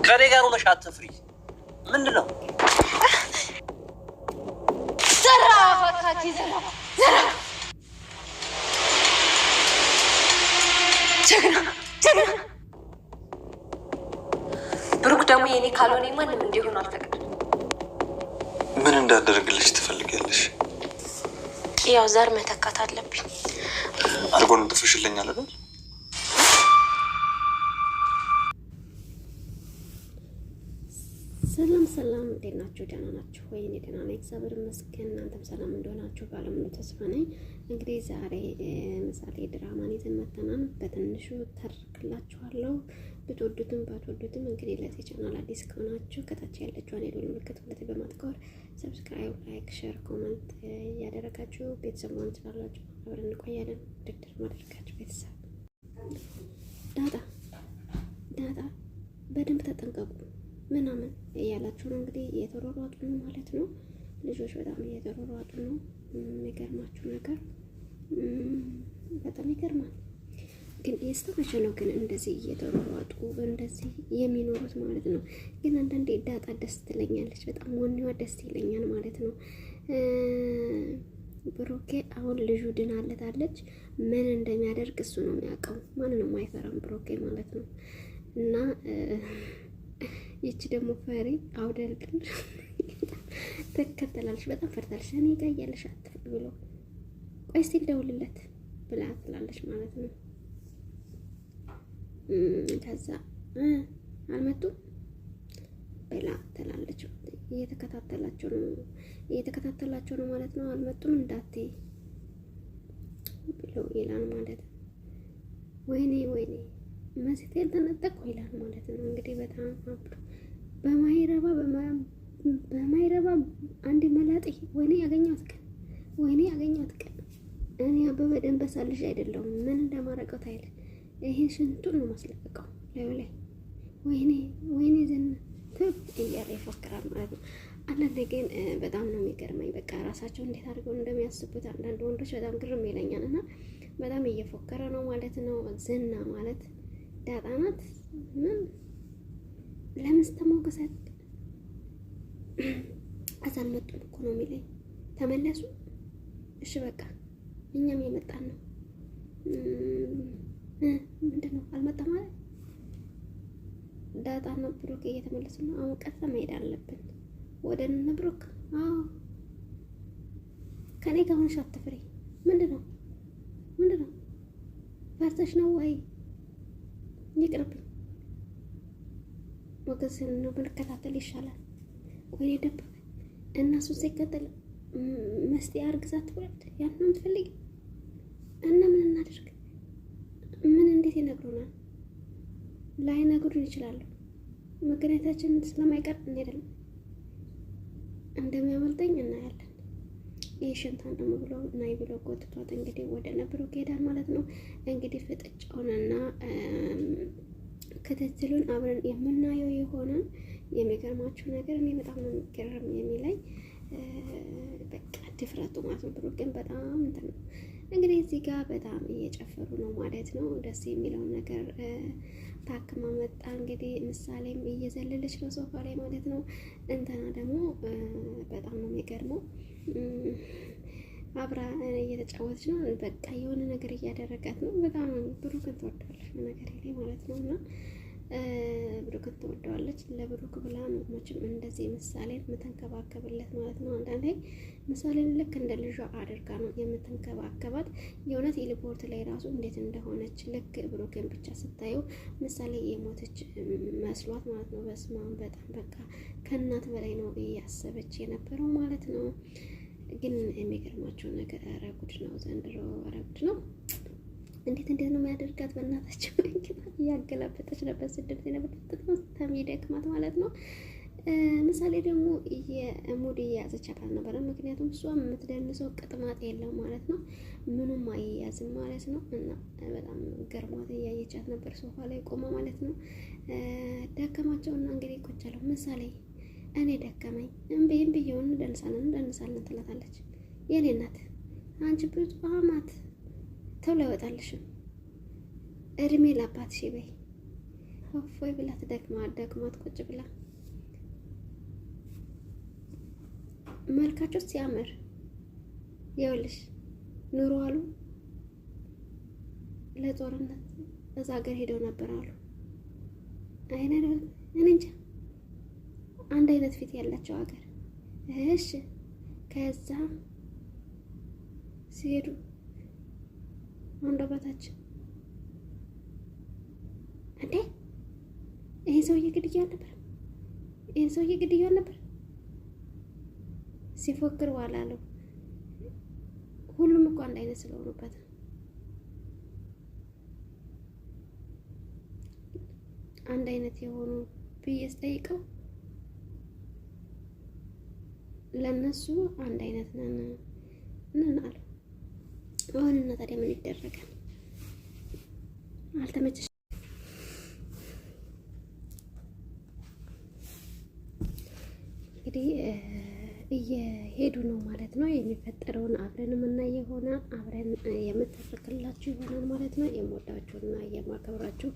ከኔ ጋር ሆነሽ አትፍሪ። ምንድን ነው ዘራፋታኪ ዘራ ጀግና ብሩክ ደግሞ የኔ ካልሆነ ማንም እንዲሆን አልፈቅድም። ምን እንዳደረግልሽ ትፈልጊያለሽ? ያው ዘር መተካት አለብኝ። አልጎን ጥፍሽልኛል አይደል? ሰላም እንዴት ናችሁ? ደህና ናችሁ ወይ? እኔ ደህና ነኝ፣ እግዚአብሔር ይመስገን። እናንተም ሰላም እንደሆናችሁ ባለሙሉ ተስፋ ነኝ። እንግዲህ ዛሬ ምሳሌ ድራማን ይዘን መተናል። በትንሹ ተርክላችኋለሁ። ብትወዱትም ባትወዱትም እንግዲህ ለዚህ ቻናል አዲስ ከሆናችሁ ከታች ያለችውን የደወል ምልክት ሁለቴ በማጥቆር ሰብስክራይብ፣ ላይክ፣ ሼር፣ ኮሜንት እያደረጋችሁ ቤተሰብ መሆን ትችላላችሁ። አብረን እንቆያለን። ድርድር ማድረጋችሁ ቤተሰብ ዳጣ በደንብ ተጠንቀቁ ምናምን እያላችሁ ነው እንግዲህ እየተሯሯጡ ነው ማለት ነው። ልጆች በጣም እየተሯሯጡ ነው። የሚገርማችሁ ነገር በጣም ይገርማል። ግን የስተመቸ ነው ግን እንደዚህ እየተሯሯጡ እንደዚህ የሚኖሩት ማለት ነው። ግን አንዳንዴ ዳጣ ደስ ትለኛለች፣ በጣም ወኔዋ ደስ ይለኛል ማለት ነው። ብሩኬ አሁን ልጁ ድናለታለች። ምን እንደሚያደርግ እሱ ነው የሚያውቀው። ማንንም አይፈራም ብሩኬ ማለት ነው። እና ይቺ ደግሞ ፈሪ አውደልቅል ተከተላለች። በጣም ፈርታለች። እኔ ጋር እያለሽ አትፍሪ ብሎ ቆይ እስቲ ልደውልለት ብላ ትላለች ማለት ነው። ከዛ አልመጡም ብላ ትላለች። እየተከታተላቸው ነው ማለት ነው። አልመጡም እንዳትይ ብሎ ይላል ማለት ነው። ወይኔ መስቴ ተነጠቅኩ ይላል ማለት ነው። እንግዲህ በጣም በማይረባ አንድ መላጤ ወይኔ ያገኛት ቀን እኔ አበበ ደንበሳ ልጅ አይደለሁም። ምን እንደማረቀው ታይለ ይሄን ሽንቱን ነው ማስለቀቀው ላይ ወይኔ ዘና እያለ ይፎክራል ማለት ነው። አንዳንዴ ግን በጣም ነው የሚገርመኝ። በቃ ራሳቸው እንዴት አድርገው እንደሚያስቡት አንዳንድ ወንዶች በጣም ግርም ይለኛል። እና በጣም እየፎከረ ነው ማለት ነው። ዝና ማለት ዳጣ ናት። ምን ለምስተ ሞገሳት አዛልመጡን እኮ ነው የሚለኝ። ተመለሱ እሺ በቃ እኛም የመጣን ነው። ምንድን ነው አልመጣም ማለት ዳጣ እና ብሩክ እየተመለሱ ነው። አሁን ቀጥታ መሄድ አለብን ወደ እነ ብሩክ። አዎ ከኔ ጋር ሆነሽ አትፍሪ። ምንድን ነው ፈርተሽ ነው ወይ? ይቅርብኝ። ሞገስን ነው ብንከታተል ይሻላል። ወይኔ ደበበ እናሱ ሲከተል መስቲ አርግዛት ትወልድ ያን ነው የምትፈልጊ? እና ምን እናድርግ? ምን እንዴት ይነግሩናል? ላይነግሩን ይችላሉ። ምክንያታችን ስለማይቀር እንሄዳለን። እንደሚያመልጠኝ እናያለን። ይህ ሽንታን ደግሞ ብሎ ናይ ብሎ ጎትቷት እንግዲህ ወደ ነብሩክ ሄዳል ማለት ነው። እንግዲህ ፍጥጫውንና ክትትሉን አብረን የምናየው የሆነ የሚገርማችሁ ነገር እኔ በጣም ነው የሚገርም የሚለኝ በቃ ድፍረቱ ማለት ነው። ብሩክ ግን በጣም እንትን ነው እንግዲህ እዚህ ጋር በጣም እየጨፈሩ ነው ማለት ነው። ደስ የሚለውን ነገር ታክማ መጣ እንግዲህ ምሳሌም እየዘለለች ነው ሶፋ ላይ ማለት ነው። እንትና ደግሞ በጣም ነው የሚገርመው አብራ እየተጫወተች ነው። በቃ የሆነ ነገር እያደረጋት ነው። በጣም ብሩክን ትወደዋለች ነገር ላይ ማለት ነው። እና ብሩክን ትወደዋለች። ለብሩክ ብላ ነው መቼም እንደዚህ ምሳሌን የምትንከባከብለት ማለት ነው። አንዳንዴ ምሳሌን ልክ እንደ ልጇ አድርጋ ነው የምትንከባከባት። የእውነት የሪፖርት ላይ ራሱ እንዴት እንደሆነች ልክ ብሩክን ብቻ ስታየው ምሳሌ የሞተች መስሏት ማለት ነው። በስማም በጣም በቃ ከእናት በላይ ነው እያሰበች የነበረው ማለት ነው። ግን የሚገርማቸው ነገር ኧረ ጉድ ነው ዘንድሮ፣ ኧረ ጉድ ነው። እንዴት ነው የሚያደርጋት? በእናታቸው እያገላበጠች ነበር ስድብ የነበረበት ነው ተሚደክማት ማለት ነው። ምሳሌ ደግሞ የሙድ እየያዘቻት አልነበረም። ምክንያቱም እሷ የምትደንሰው ቅጥማት የለው ማለት ነው። ምኑም አይያዝም ማለት ነው። እና በጣም ገርሟት እያየቻት ነበር ሶፋ ላይ ቆማ ማለት ነው። ደከማቸውና እንግዲህ ቆቻለሁ ምሳሌ እኔ ደከመኝ እምቢም ቢሆን እንደንሳለን ትላታለች። የኔ እናት አንቺ ብዙ አማት ተው ላይወጣልሽም እድሜ ላባትሽ በይ እፎይ ብላ ደክማት ቁጭ ብላ መልካቸው ሲያምር ይኸውልሽ ኑሮ አሉ ለጦርነት እዛ ሀገር ሄደው ነበር አሉ። እኔ እንጃ አንድ አይነት ፊት ያላቸው ሀገር። እሺ ከዛ ሲሄዱ አንደበታች እንዴ ይሄን ሰውዬ ግድያ ነበር፣ ይሄን ሰውዬ ግድያ ነበር ሲፎክር ዋላለው። ሁሉም እኮ አንድ አይነት ስለሆኑበት አንድ አይነት የሆኑ ብዬ ስጠይቀው ለነሱ አንድ አይነት ነን አሉ። አሁን እና ታዲያ ምን ይደረጋል? አልተመቸሽ? እንግዲህ እየሄዱ ነው ማለት ነው። የሚፈጠረውን አብረን የምናይ ይሆናል። አብረን የምትፈክላችሁ ይሆናል ማለት ነው። የምወዳችሁና የማከብራችሁ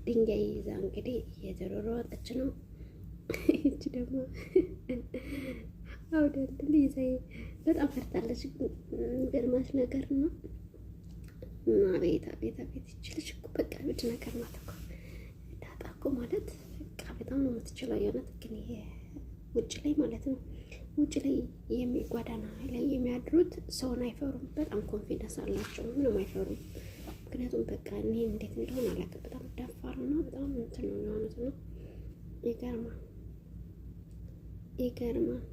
ድንጋይ ይዛ እንግዲህ እየተሯሯጠች ነው። እቺ ደግሞ አውደል ይዛ በጣም ፈርታለች። ገርማሽ ነገር ነው። አቤት አቤት አቤት ይችልሽ እኮ በቃ ብድ ነገር ናት እኮ ዳጣ እኮ ማለት በቃ በጣም ነው የምትችለው። የሆነት ግን ይሄ ውጭ ላይ ማለት ነው ውጭ ላይ የሚጓዳና ላይ የሚያድሩት ሰውን አይፈሩም። በጣም ኮንፊደንስ አላቸው፣ ምንም አይፈሩም። ምክንያቱም በቃ እኔ እንዴት እንደሆነ አላውቅም። በጣም ደፋርና በጣም እንትን ነው የሆኑት ነው። ይገርማል ይገርማል።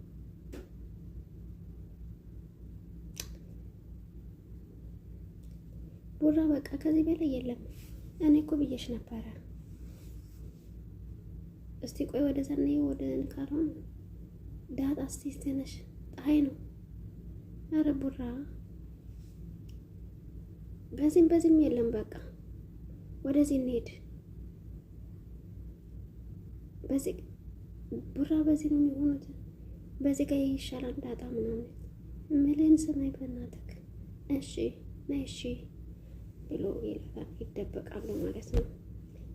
ቡራ በቃ ከዚህ በላይ የለም። እኔ እኮ ብዬሽ ነበረ። እስቲ ቆይ ወደ ዘኔ ወደ ንካራን ዳጣ እስቲ ተነሽ፣ ፀሐይ ነው። አረ ቡራ በዚህም የለም። በቃ ወደዚህ እንሄድ። በዚህ ቡራ በዚህ ነው የሚሆኑት። በዚህ ጋር ይሻላል ዳጣ ምናምን ምልን ስማይ በእናትህ እሺ ነይ እሺ ብሎ ይላል። ይደበቃሉ ማለት ነው።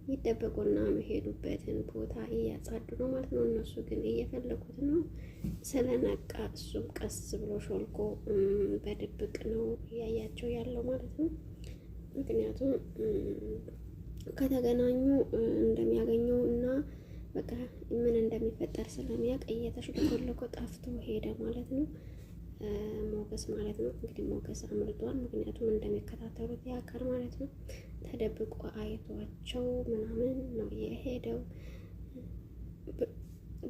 ይደበቁና መሄዱበትን ቦታ እያጻዱ ነው ማለት ነው። እነሱ ግን እየፈለጉት ነው። ስለነቃ እሱም ቀስ ብሎ ሾልኮ በድብቅ ነው እያያቸው ያለው ማለት ነው። ምክንያቱም ከተገናኙ እንደሚያገኘው እና በቃ ምን እንደሚፈጠር ስለሚያውቅ እየተሽለኮለኮ ጠፍቶ ሄደ ማለት ነው። ሞገስ ማለት ነው እንግዲህ ሞገስ አምልጧል። ምክንያቱም እንደሚከታተሉት ያውቃል ማለት ነው። ተደብቆ አይቷቸው ምናምን ነው የሄደው።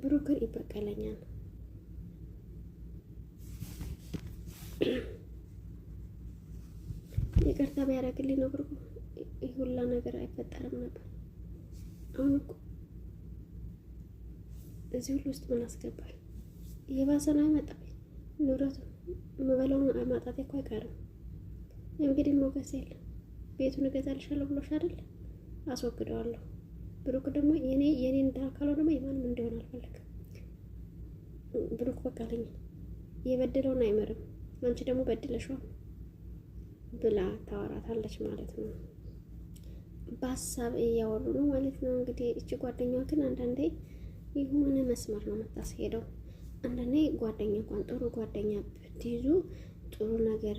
ብሩክን ይበቀለኛል። ይቅርታ ቢያደርግልኝ ነው ብሩክ ይህ ሁላ ነገር አይፈጠርም ነበር። አሁን እኮ እዚህ ሁሉ ውስጥ ምን አስገባል? የባሰ ነው አይመጣም። ንብረቱ የምበላውን ማጣቴ እኮ አይቀርም። እንግዲህ ሞገስ የለም። ቤቱን እገዛልሻለሁ ብሎሽ አይደል? አስወግደዋለሁ። ብሩክ ደግሞ የኔ እንዳልካለው ደግሞ የማንም እንደሆነ አልፈልግም። ብሩክ በቃ አለኝ የበደለውን አይመርም። አንቺ ደግሞ በድለሽዋል ብላ ታወራታለች ማለት ነው። በሀሳብ እያወሩ ነው ማለት ነው። እንግዲህ እቺ ጓደኛዋ ግን አንዳንዴ የሆነ መስመር ነው የምታስሄደው። አንዳንዴ ጓደኛ እንኳን ጥሩ ጓደኛ ብትይዙ ጥሩ ነገር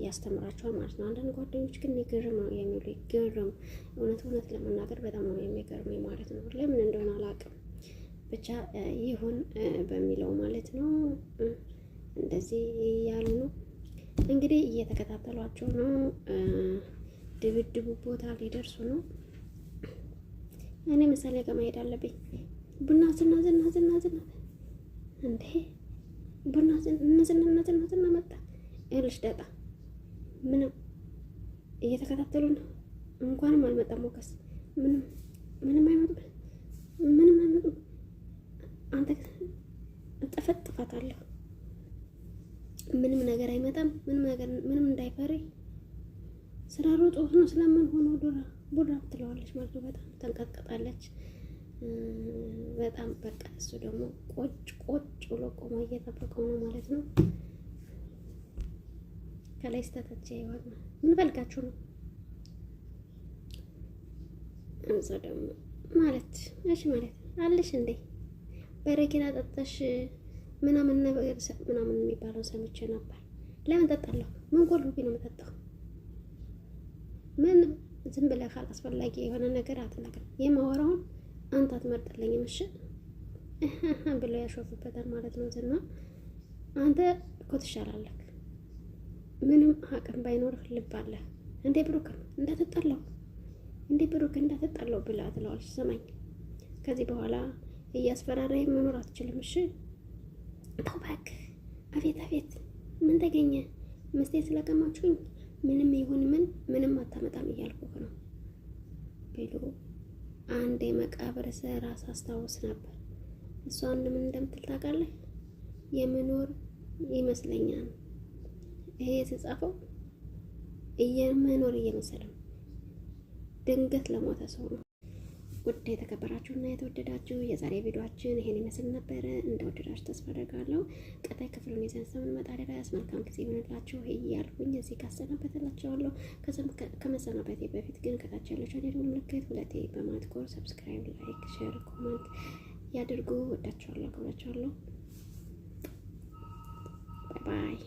ያስተምራቸዋል ማለት ነው። አንዳንድ ጓደኞች ግን ይገርም ነው የሚሉ ይገርም እውነት ለመናገር በጣም ነው የሚገርመኝ ማለት ነው። ለምን እንደሆነ አላውቅም። ብቻ ይሁን በሚለው ማለት ነው። እንደዚህ ያሉ ነው እንግዲህ እየተከታተሏቸው ነው። ድብድቡ ቦታ ሊደርሱ ነው። እኔ ምሳሌ ጋር መሄድ አለብኝ። ቡና ዝና እንዴ ቡና ዝና መጣ። ይኸውልሽ ዳጣ ምንም እየተከታተሉ ነው። እንኳንም አልመጣም ሞገስ። ምንም አይመጡም። አንተ እጠፈጥፋታለሁ። ምንም ነገር አይመጣም። ምንም እንዳይፈሪ ስራ ሮጦ ነው ስለምን ሆኖ ቡራ ትለዋለች ማለት ነው። በጣም ተንቀጥቀጣለች። በጣም በቃ እሱ ደግሞ ቆጭ ብሎ ቆሞ እየጠበቀው ነው ማለት ነው። ከላይ ስተታች ይዋል ምን ፈልጋችሁ ነው? እዛ ደግሞ ማለት እሺ ማለት አለሽ እንዴ? በረኪና ጠጣሽ ምናምን ነገር ምናምን የሚባለው ሰምቼ ነበር። ለምን ጠጣለሁ? ምን ጎልብኝ ነው የምጠጣው? ምን ዝም ብለህ አላስፈላጊ የሆነ ነገር አትናገር። የማወራውን አንተ አትመርጥልኝም እሺ ብሎ ያሾፍበታል ማለት ነው። ዝና አንተ እኮ ትሻላለህ። ምንም አቅም ባይኖርህ ልብ አለህ። እንዴ ብሩክ እንዳትጣለው ብላ ትለዋለች። ሰማኝ ከዚህ በኋላ እያስፈራራኝ መኖር አትችልም እሺ? ተው እባክህ። አቤት ምን ተገኘ? ምስቴ ስለቀማችሁኝ ምንም ይሁን ምንም አታመጣም እያልኩህ ነው ብሎ አንድ የመቃብር ስራ ሳስታውስ ነበር። እሷን ምን እንደምትል ታውቃለህ? የምኖር ይመስለኛል። ይሄ የተጻፈው እየመኖር እየመሰለው ድንገት ለሞተ ሰው ነው። ውድ የተከበራችሁና የተወደዳችሁ የዛሬ ቪዲዮአችን ይሄን ይመስል ነበረ። እንደወደዳችሁ ተስፋ አደርጋለሁ። ቀጣይ ክፍሉን ይዘን ስንመጣ ድረስ መልካም ጊዜ ይሆንላችሁ እያልኩኝ እዚህ ካሰናበተላችኋለሁ። ከመሰናበቴ በፊት ግን ከታች ያለው ቻናል ምልክት ሁለቴ በማጥቆር ሰብስክራይብ፣ ላይክ፣ ሼር፣ ኮሜንት ያድርጉ። ወዳችኋለሁ፣ አከብራችኋለሁ። ባይ ባይ።